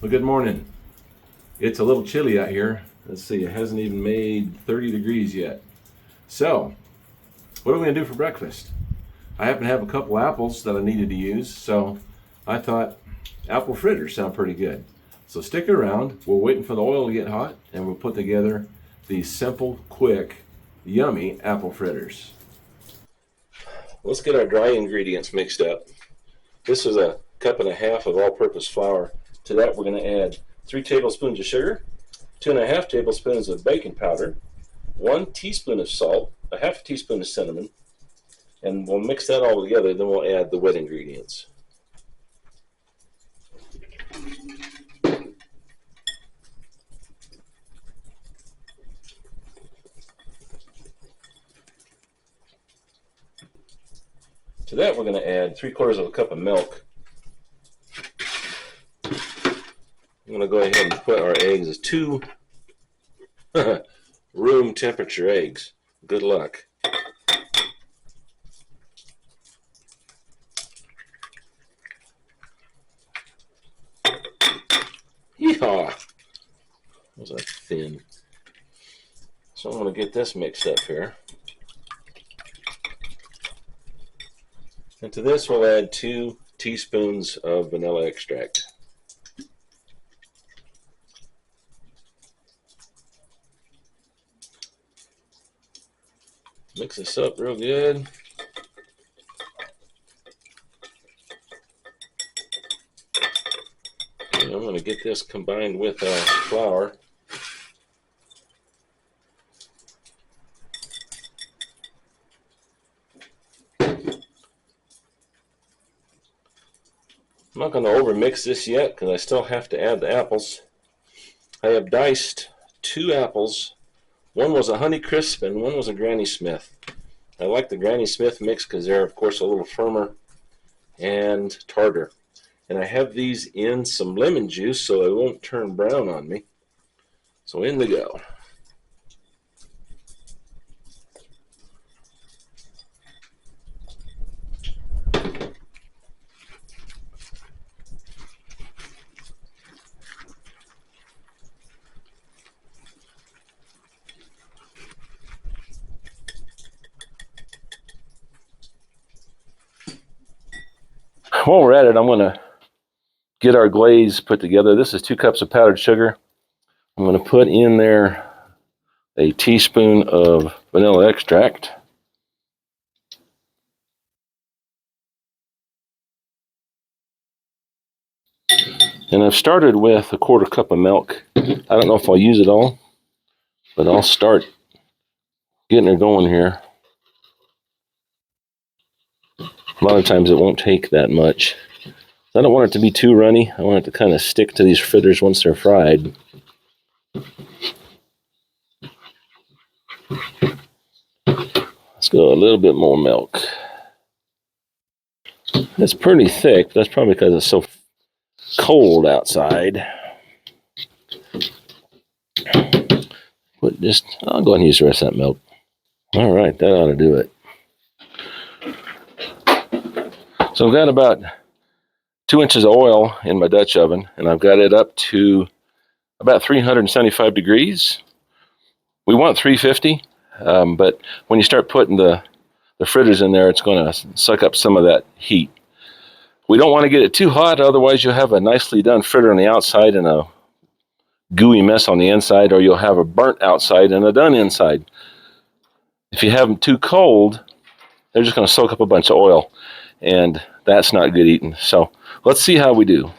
Well, good morning. It's a little chilly out here. Let's see, it hasn't even made 30 degrees yet. So, what are we gonna do for breakfast? I happen to have a couple apples that I needed to use, so I thought apple fritters sound pretty good. So stick around, we're waiting for the oil to get hot, and we'll put together these simple, quick, yummy apple fritters. Let's get our dry ingredients mixed up. This is a cup and a half of all-purpose flour. To that we're going to add 3 tablespoons of sugar, 2.5 tablespoons of baking powder, 1 teaspoon of salt, a half a teaspoon of cinnamon, and we'll mix that all together, then we'll add the wet ingredients. To that we're going to add 3/4 of a cup of milk. I'm going to go ahead and put our eggs as 2 room temperature eggs. Good luck. Yeehaw! Was that thin? So I'm going to get this mixed up here. And to this we'll add 2 teaspoons of vanilla extract. Mix this up real good. And I'm going to get this combined with our flour. I'm not going to overmix this yet because I still have to add the apples. I have diced 2 apples. One was a Honeycrisp and one was a Granny Smith. I like the Granny Smith mix because they're of course a little firmer and tartar. And I have these in some lemon juice so they won't turn brown on me. So in they go. While we're at it, I'm going to get our glaze put together. This is 2 cups of powdered sugar. I'm going to put in there a teaspoon of vanilla extract. And I've started with a 1/4 cup of milk. I don't know if I'll use it all, but I'll start getting her going here. A lot of times it won't take that much. I don't want it to be too runny. I want it to kind of stick to these fritters once they're fried. Let's go a little bit more milk. It's pretty thick, but that's probably because it's so cold outside. But I'll go ahead and use the rest of that milk. All right, that ought to do it. So I've got about 2 inches of oil in my Dutch oven, and I've got it up to about 375 degrees. We want 350, but when you start putting the fritters in there, it's going to suck up some of that heat. We don't want to get it too hot, otherwise you'll have a nicely done fritter on the outside and a gooey mess on the inside, or you'll have a burnt outside and a done inside. If you have them too cold, they're just going to soak up a bunch of oil, and that's not good eating. So let's see how we do.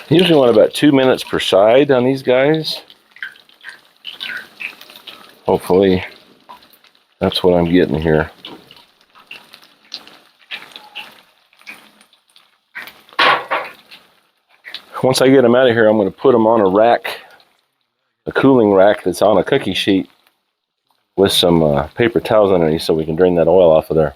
Usually want about 2 minutes per side on these guys. Hopefully that's what I'm getting here. Once I get them out of here, I'm going to put them on a rack, a cooling rack that's on a cookie sheet with some paper towels underneath so we can drain that oil off of there.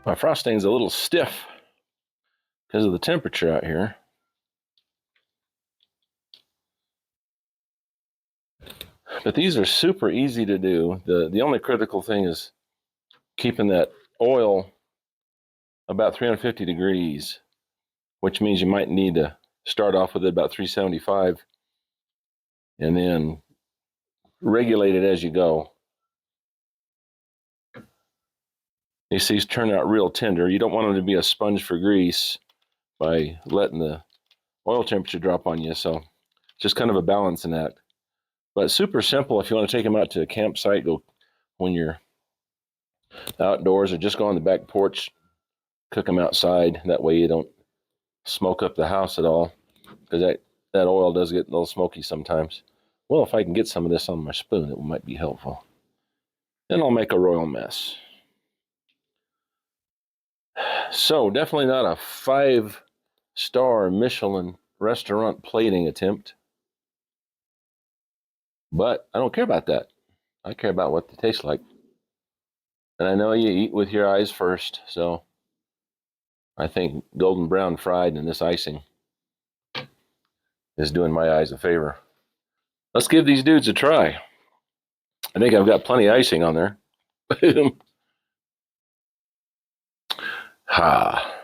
My frosting's a little stiff because of the temperature out here. But these are super easy to do. The only critical thing is keeping that oil about 350 degrees, which means you might need to start off with it about 375 and then regulate it as you go. These things turn out real tender. You don't want them to be a sponge for grease by letting the oil temperature drop on you. So just kind of a balance in that. But super simple if you want to take them out to a campsite, go when you're outdoors, or just go on the back porch, cook them outside. That way you don't smoke up the house at all, because that oil does get a little smoky sometimes. Well, if I can get some of this on my spoon, it might be helpful. Then I'll make a royal mess. So definitely not a 5-star Michelin restaurant plating attempt, but I don't care about that. I care about what they taste like. And I know you eat with your eyes first, so I think golden brown fried and this icing is doing my eyes a favor. Let's give these dudes a try. I think I've got plenty of icing on there. Ha.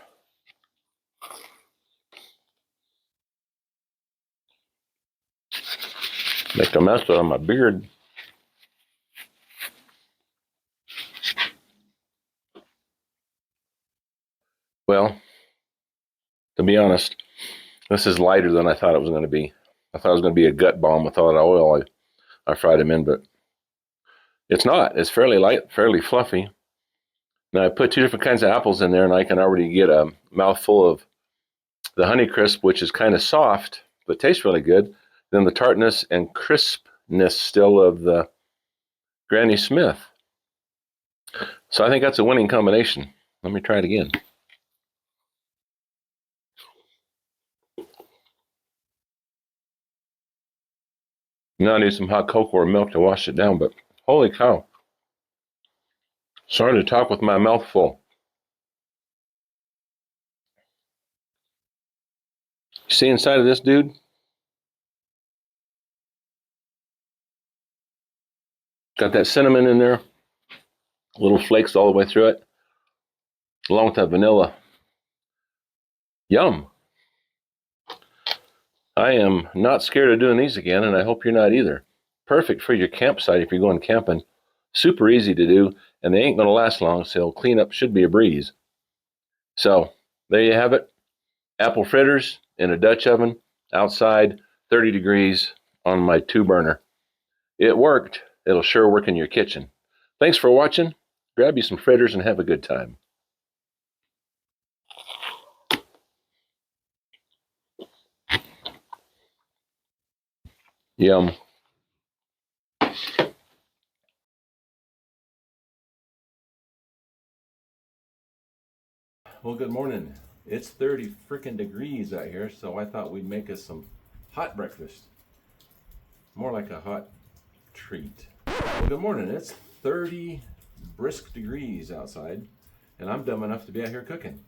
Make a mess on my beard. Well, to be honest, this is lighter than I thought it was going to be. I thought it was going to be a gut bomb with all that oil I fried them in, but it's not. It's fairly light, fairly fluffy. Now I put 2 different kinds of apples in there, and I can already get a mouthful of the Honeycrisp, which is kind of soft, but tastes really good. Then the tartness and crispness still of the Granny Smith. So I think that's a winning combination. Let me try it again. Now I need some hot cocoa or milk to wash it down, but holy cow. Sorry to talk with my mouth full. See inside of this dude? Got that cinnamon in there, little flakes all the way through it, along with that vanilla. Yum. I am not scared of doing these again, and I hope you're not either. Perfect for your campsite if you're going camping. Super easy to do, and they ain't going to last long, so cleanup should be a breeze. So there you have it. Apple fritters in a Dutch oven, outside, 30 degrees on my 2-burner. It worked. It'll sure work in your kitchen. Thanks for watching. Grab you some fritters and have a good time. Yum. Well, good morning. It's 30 freaking degrees out here, so I thought we'd make us some hot breakfast. more like a hot treat. Well, good morning. It's 30 brisk degrees outside, and I'm dumb enough to be out here cooking.